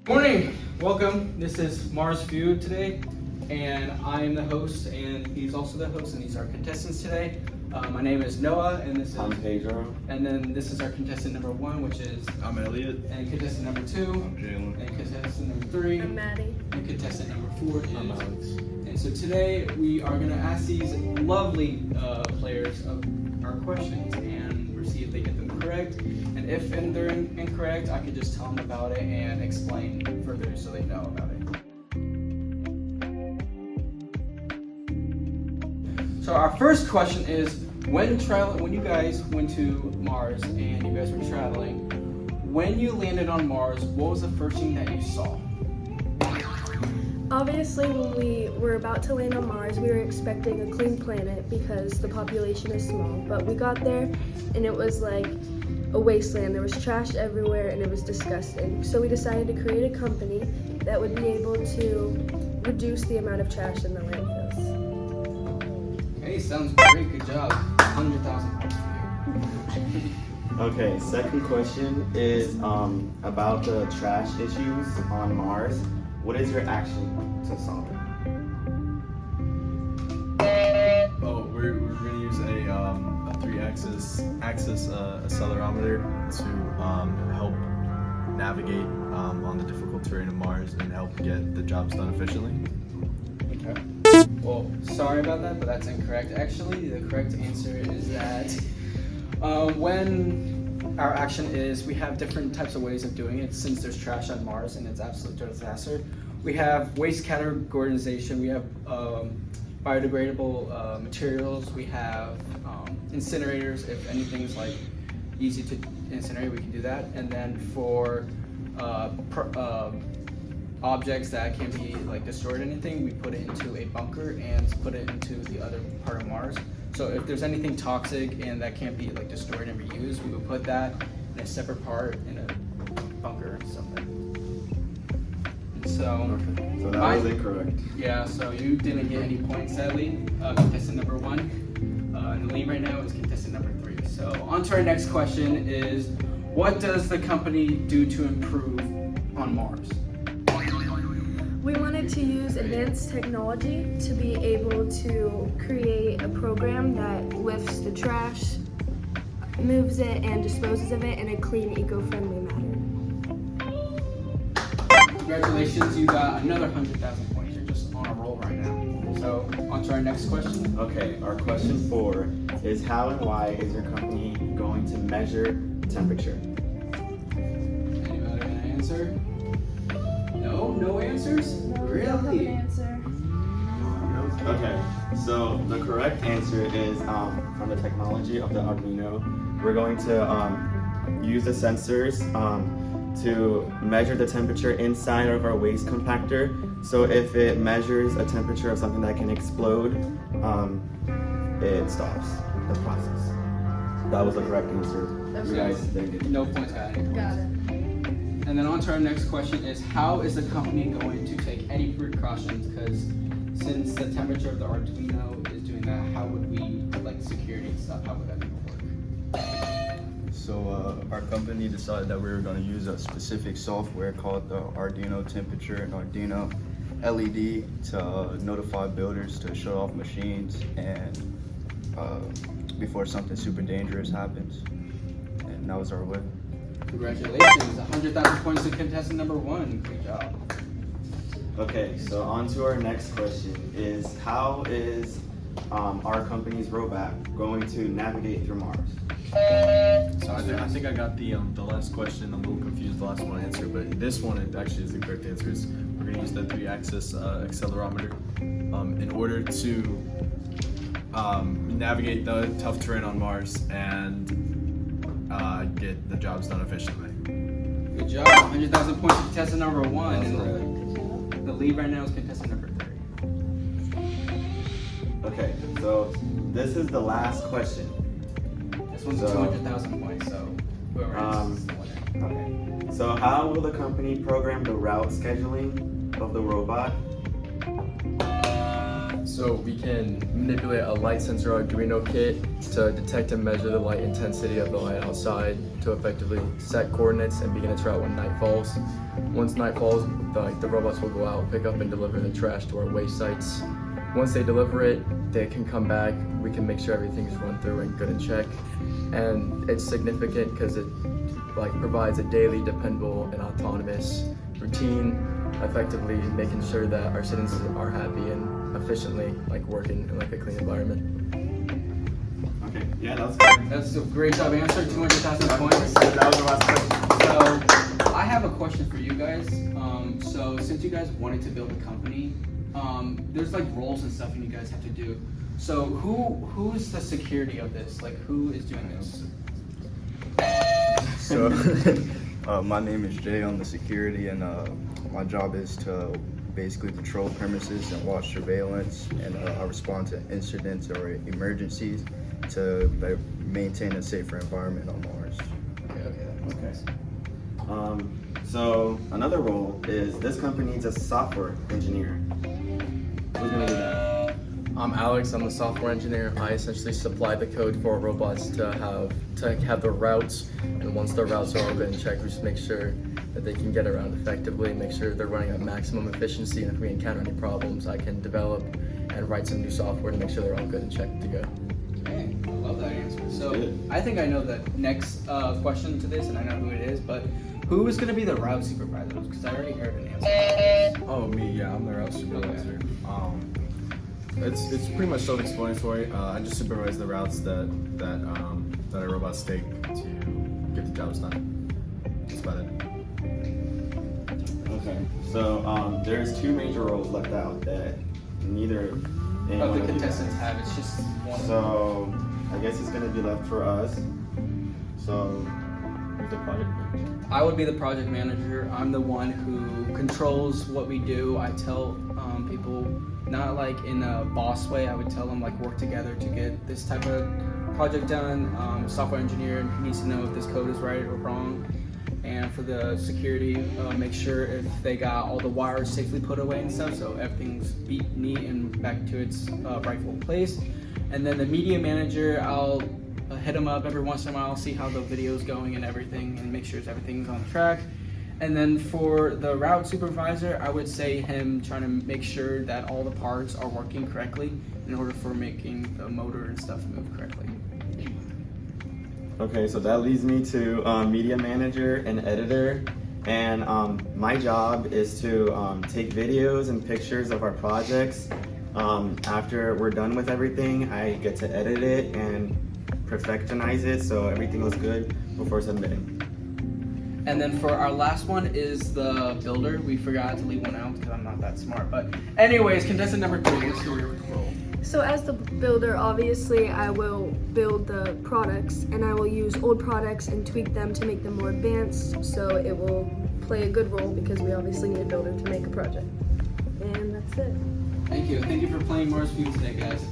Morning, welcome. This is Mars View today, and I am the host, and he's also the host, and these are our contestants today. My name is Noah, and I'm Pedro. and then this is our contestant number 1, which is I'm Elliot. and contestant number 2, I'm Jalen. and contestant number 3, I'm Maddie. and contestant number 4 is. I'm Alex. And so today we are going to ask these lovely players of our questions, and we'll see if they get them correct. And if they're incorrect, I can just tell them about it and explain further so they know about it. So our first question is, when you guys went to Mars and you guys were traveling, when you landed on Mars, what was the first thing that you saw? Obviously, when we were about to land on Mars, we were expecting a clean planet because the population is small. But we got there and it was like a wasteland. There was trash everywhere and it was disgusting. So we decided to create a company that would be able to reduce the amount of trash in the landfills. Hey, sounds great. Good job. 100,000 points for you. Okay, second question is about the trash issues on Mars. What is your action to solve it? Oh, we're gonna use a 3-axis accelerometer to help navigate on the difficult terrain of Mars and help get the jobs done efficiently. Okay. Well, sorry about that, but that's incorrect. Actually, the correct answer is that when our action is, we have different types of ways of doing it since there's trash on Mars and it's absolute disaster. We have waste categorization, we have biodegradable materials, we have incinerators. If anything's like easy to incinerate, we can do that. And then for objects that can be like destroyed or anything, we put it into a bunker and put it into the other part of Mars. So if there's anything toxic and that can't be like destroyed and reused, we would put that in a separate part in a bunker or something. And so, Okay, so that was incorrect. yeah, so you didn't get any points, sadly. Contestant number 1. And the lead right now is contestant number 3. So on to our next question is, what does the company do to improve on Mars? We wanted to use advanced technology to be able to create a program that lifts the trash, moves it, and disposes of it in a clean, eco-friendly manner. Congratulations, you got another 100,000 points. You're just on a roll right now. So on to our next question. Okay, our question 4 is how and why is your company going to measure temperature? Anybody gonna answer? No answers? Really? Answer. Okay, so the correct answer is from the technology of the Arduino. We're going to use the sensors to measure the temperature inside of our waste compactor. So if it measures a temperature of something that can explode, it stops the process. That was the correct answer. Okay. You guys didn't get it. No points, got any points. Got it. And then on to our next question is, how is the company going to take any precautions? Because since the temperature of the Arduino is doing that, how would we, like security and stuff, how would that work? So our company decided that we were going to use a specific software called the Arduino Temperature and Arduino LED to notify builders to shut off machines and before something super dangerous happens. And that was our way. Congratulations, 100,000 points to contestant number 1. Great job. Okay, so on to our next question is how is our company's robot going to navigate through Mars? So I think I got the last question. I'm a little confused, the last one answer, but this one actually is the correct answer. Is we're going to use the 3-axis accelerometer in order to navigate the tough terrain on Mars and get the jobs done efficiently. Good job, 100,000 points to contestant number 1. That's And the lead right now is contestant number 3. Okay, so this is the last question. This one's So- 200,000 points, so whoever answers is the winner. Okay, so how will the company program the route scheduling of the robot? So we can manipulate a light sensor Arduino kit to detect and measure the light intensity of the light outside to effectively set coordinates and begin its route when night falls. Once night falls, the robots will go out, pick up and deliver the trash to our waste sites. Once they deliver it, they can come back, we can make sure everything's run through and good in check. And it's significant because it provides a daily, dependable, and autonomous routine, effectively making sure that our citizens are happy and efficiently working in a clean environment. Okay, yeah, that's good. That's a great job answer. 200,000 points. That was the last question. So I have a question for you guys. So since you guys wanted to build a company, there's roles and stuff you guys have to do. So who's the security of this? Who is doing this? So, my name is Jay. I'm the security, and my job is to basically patrol premises and watch surveillance, and I respond to incidents or emergencies to maintain a safer environment on Mars. Okay. So another role is this company needs a software engineer. Who's gonna do that? I'm Alex, I'm the software engineer. I essentially supply the code for our robots to have the routes, and once the routes are all good and checked, we just make sure that they can get around effectively, make sure they're running at maximum efficiency, and if we encounter any problems, I can develop and write some new software to make sure they're all good and checked to go. Okay, I love that answer. So Good. I think I know the next question to this, and I know who it is, but who is going to be the route supervisor? Because I already heard an answer. Oh, me, yeah, I'm the route supervisor. It's pretty much self-explanatory. I just supervise the routes that our robots take to get the jobs done. That's about it. Okay. So there's two major roles left out that neither Of anyone the of you contestants guys. have, it's just one. So I guess it's gonna be left for us. So who's the project manager? I would be the project manager. I'm the one who controls what we do. I tell people, not in a boss way, I would tell them work together to get this type of project done. Software engineer needs to know if this code is right or wrong. And for the security, make sure if they got all the wires safely put away and stuff, so everything's neat and back to its rightful place. And then the media manager, I'll hit them up every once in a while, see how the video's going and everything, and make sure everything's on track. And then for the route supervisor, I would say him trying to make sure that all the parts are working correctly in order for making the motor and stuff move correctly. Okay, so that leads me to media manager and editor. And my job is to take videos and pictures of our projects. After we're done with everything, I get to edit it and perfectionize it so everything looks good before submitting. And then for our last one is the builder. We forgot to leave one out because I'm not that smart. But anyways, contestant number 3, what's your role? So as the builder, obviously I will build the products, and I will use old products and tweak them to make them more advanced, so it will play a good role because we obviously need a builder to make a project. And that's it. Thank you. Thank you for playing Mars View today, guys.